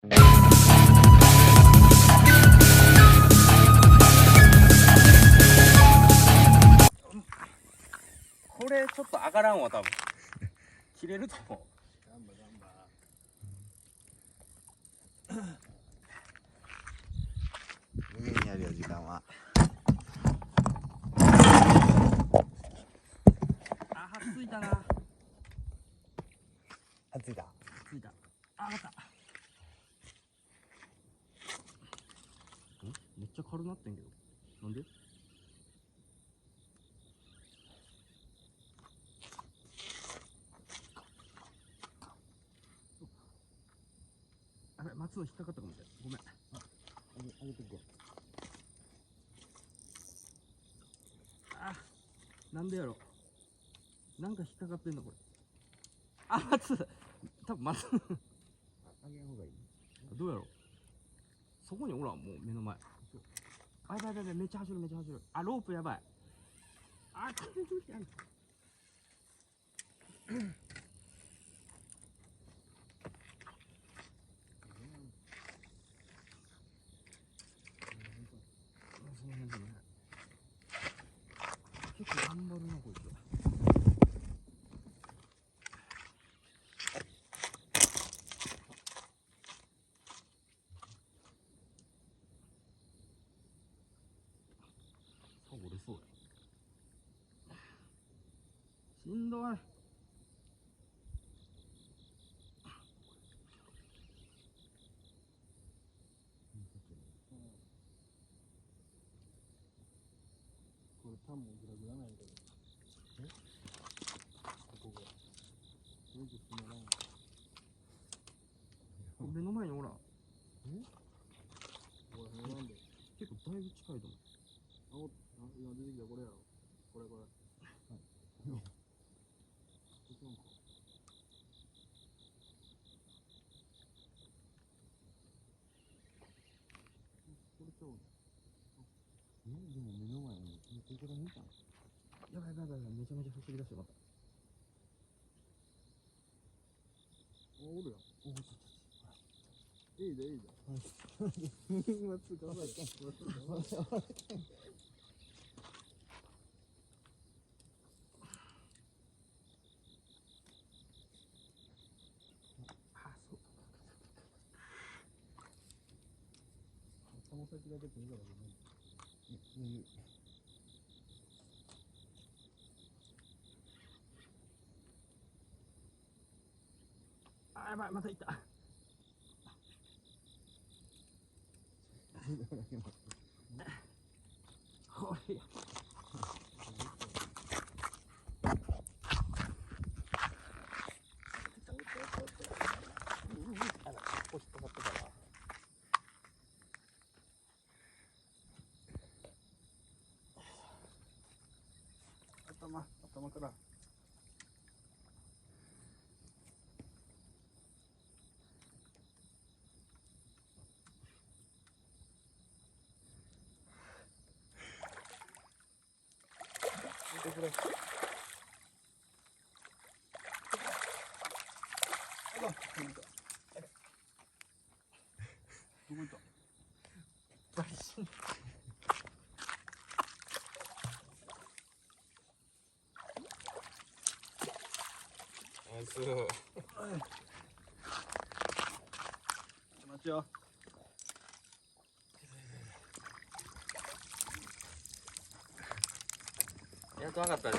これちょっと上がらんわ多分。切れると思う。無限にあるよ時間は。あーついたな。あついた。ついた。あ上がった。めっちゃ軽なってんけど。なんで？あれ松尾引っかかったかもしれない。ごめん。あげてくれ。あなんでやろ。なんか引っかかってんのこれ。あ松多分松あげん方がいい。どうやろ。そこにおらんもう目の前。あやばいやばいめっちゃ走るめっちゃ走る。あロープやばい。あ完全にやる。結構頑張るなこいつ。折れそうや。しんどい。これタンもグラグラないけど。ここが。よくつまらん。目の前におらん。これなんで。結構だいぶ近いと思う。今出てきたこれやろ。これ。これちゃうの。でも目の前にここから見たの。やばいやばいやばいめちゃめちゃ走り出してまた。おるやん。いいじゃん。今つかない。この先だけ見たらごめん。あやばいまた行った。これや。頭から。見てくれ。どこ行った？大心。ナイス。待ちよ。やっと分かったね。